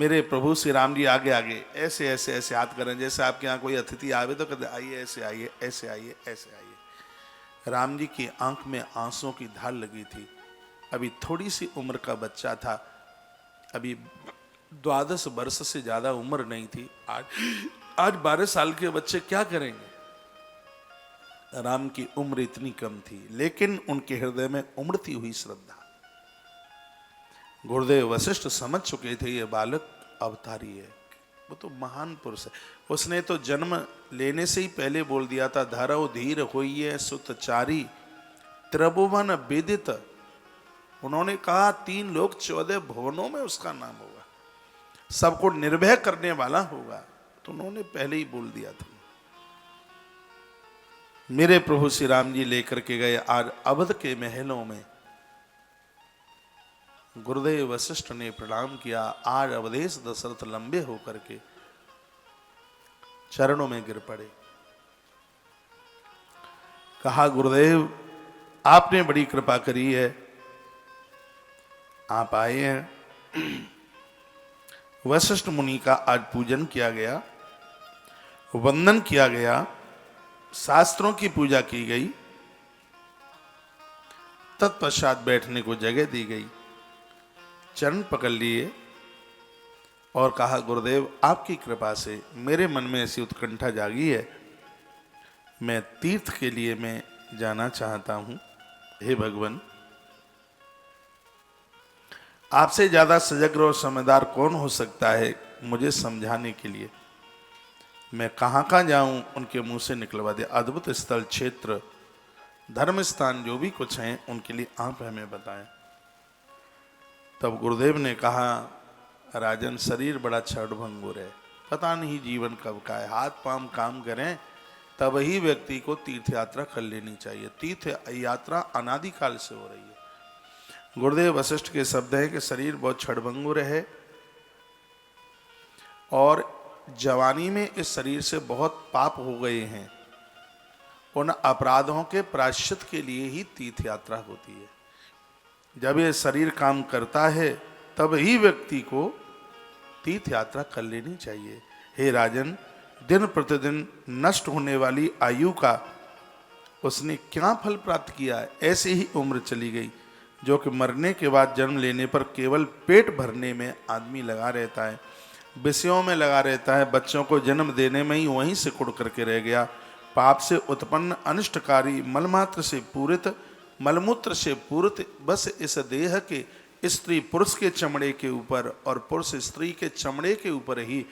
मेरे प्रभु श्री राम जी आगे आगे ऐसे ऐसे ऐसे हाथ करें, जैसे आपके यहाँ कोई अतिथि आवे तो कहते आइए, ऐसे आइए, ऐसे आइए, ऐसे आइए। राम जी की आंख में आंसुओं की धार लगी थी। अभी थोड़ी सी उम्र का बच्चा था, अभी 12 वर्ष से ज्यादा उम्र नहीं थी। आज 12 साल के बच्चे क्या करेंगे। राम की उम्र इतनी कम थी, लेकिन उनके हृदय में उमड़ती हुई श्रद्धा। गुरुदेव वशिष्ठ समझ चुके थे ये बालक अवतारी है, वो तो महान पुरुष है। उसने तो जन्म लेने से ही पहले बोल दिया था, धरव धीर होइए सुतचारी त्रिभुवन विदित। उन्होंने कहा 3 लोक 14 भुवनों में उसका नाम होगा, सबको निर्भय करने वाला होगा, तो उन्होंने पहले ही बोल दिया था। मेरे प्रभु श्री राम जी लेकर के गए आज अवध के महलों में। गुरुदेव वशिष्ठ ने प्रणाम किया। आज अवधेश दशरथ लंबे होकर के चरणों में गिर पड़े। कहा गुरुदेव आपने बड़ी कृपा करी है, आप आए हैं। वशिष्ठ मुनि का आज पूजन किया गया, वंदन किया गया, शास्त्रों की पूजा की गई, तत्पश्चात बैठने को जगह दी गई। चरण पकड़ लिए और कहा गुरुदेव आपकी कृपा से मेरे मन में ऐसी उत्कंठा जागी है, मैं तीर्थ के लिए मैं जाना चाहता हूं। हे भगवान, आपसे ज्यादा सजग और समझदार कौन हो सकता है मुझे समझाने के लिए। मैं कहां कहां जाऊं उनके मुंह से निकलवा दे। अद्भुत स्थल क्षेत्र धर्म स्थान जो भी कुछ हैं उनके लिए आप हमें बताएं। तब गुरुदेव ने कहा राजन शरीर बड़ा क्षणभंगुर है, पता नहीं जीवन कब का है। हाथ पांव काम करें तब ही व्यक्ति को तीर्थ यात्रा कर लेनी चाहिए। तीर्थ यात्रा अनादिकाल से हो रही है। गुरुदेव वशिष्ठ के शब्द है कि शरीर बहुत क्षणभंगुर है और जवानी में इस शरीर से बहुत पाप हो गए हैं। उन अपराधों के प्रायश्चित के लिए ही तीर्थ यात्रा होती है। जब ये शरीर काम करता है तब ही व्यक्ति को तीर्थ यात्रा कर लेनी चाहिए। हे राजन, दिन प्रतिदिन नष्ट होने वाली आयु का उसने क्या फल प्राप्त किया है। ऐसे ही उम्र चली गई जो कि मरने के बाद जन्म लेने पर केवल पेट भरने में आदमी लगा रहता है, विषयों में लगा रहता है। बच्चों को जन्म देने में ही वहीं से कुड़ करके रह गया। पाप से उत्पन्न अनिष्टकारी मलमात्र से पूरित, मलमूत्र से पूरित बस इस देह के स्त्री पुरुष के चमड़े के ऊपर और पुरुष स्त्री के चमड़े के ऊपर ही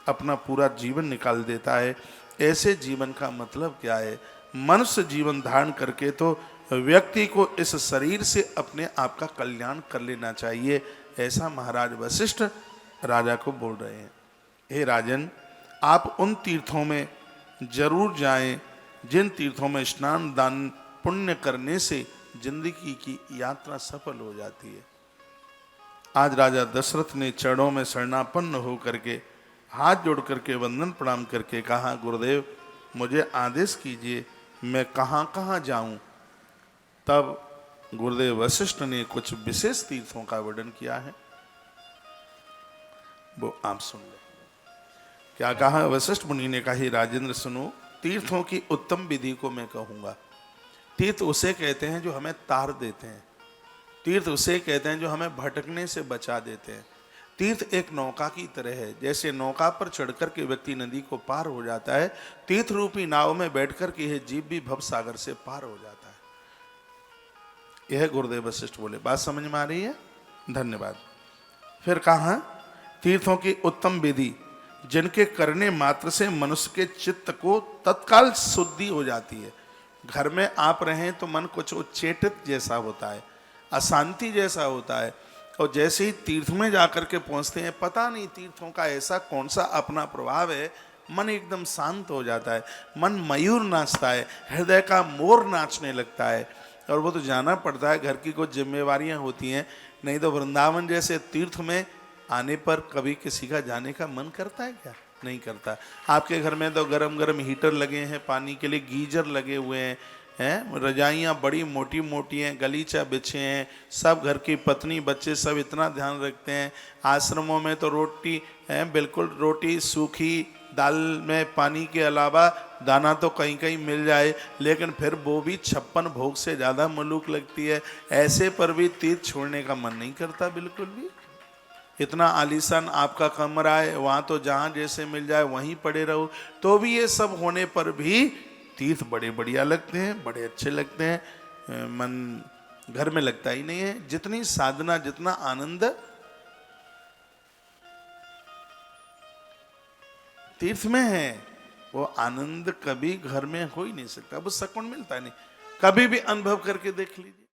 अपना पूरा जीवन निकाल देता है। ऐसे जीवन का मतलब क्या है। मनुष्य जीवन धारण करके तो व्यक्ति को इस शरीर से अपने आप का कल्याण कर लेना चाहिए। ऐसा महाराज वशिष्ठ राजा को बोल रहे हैं। हे राजन, आप उन तीर्थों में जरूर जाएं जिन तीर्थों में स्नान दान पुण्य करने से जिंदगी की यात्रा सफल हो जाती है। आज राजा दशरथ ने चरणों में शरणापन्न हो करके हाथ जोड़ करके वंदन प्रणाम करके कहा गुरुदेव मुझे आदेश कीजिए, मैं कहां कहां जाऊं। तब गुरुदेव वशिष्ठ ने कुछ विशेष तीर्थों का वर्णन किया है, वो आप सुन लें। क्या कहा वशिष्ठ मुनि ने कहा, राजेंद्र सुनो, तीर्थों की उत्तम विधि को मैं कहूंगा। तीर्थ उसे कहते हैं जो हमें तार देते हैं। तीर्थ उसे कहते हैं जो हमें भटकने से बचा देते हैं। तीर्थ एक नौका की तरह है, जैसे नौका पर चढ़कर के व्यक्ति नदी को पार हो जाता है, तीर्थ रूपी नाव में बैठकर के यह जीव भी भव सागर से पार हो जाता है। यह गुरुदेव वशिष्ठ बोले। बात समझ में आ रही है? धन्यवाद। फिर कहा तीर्थों की उत्तम विधि जिनके करने मात्र से मनुष्य के चित्त को तत्काल शुद्धि हो जाती है। घर में आप रहें तो मन कुछ उच्चेटित जैसा होता है, अशांति जैसा होता है, और जैसे ही तीर्थ में जाकर के पहुंचते हैं, पता नहीं तीर्थों का ऐसा कौन सा अपना प्रभाव है, मन एकदम शांत हो जाता है। मन मयूर नाचता है, हृदय का मोर नाचने लगता है। और वो तो जाना पड़ता है, घर की कुछ जिम्मेवारियां होती हैं, नहीं तो वृंदावन जैसे तीर्थ में आने पर कभी किसी का जाने का मन करता है क्या? नहीं करता। आपके घर में तो गरम गरम हीटर लगे हैं, पानी के लिए गीजर लगे हुए हैं, हैं, रजाइयाँ बड़ी मोटी मोटी हैं, गलीचा बिछे हैं, सब घर की पत्नी बच्चे सब इतना ध्यान रखते हैं। आश्रमों में तो रोटी है, बिल्कुल रोटी सूखी, दाल में पानी के अलावा दाना तो कहीं कहीं मिल जाए, लेकिन फिर वो भी 56 भोग से ज़्यादा मलूक लगती है। ऐसे पर भी तीर्थ छोड़ने का मन नहीं करता बिल्कुल भी। इतना आलीशान आपका कमरा है, वहाँ तो जहाँ जैसे मिल जाए वहीं पड़े रहो, तो भी ये सब होने पर भी तीर्थ बड़े बढ़िया लगते हैं, बड़े अच्छे लगते हैं। मन घर में लगता ही नहीं है। जितनी साधना, जितना आनंद तीर्थ में है, वो आनंद कभी घर में हो ही नहीं सकता। वो सकून मिलता नहीं, कभी भी अनुभव करके देख लीजिए।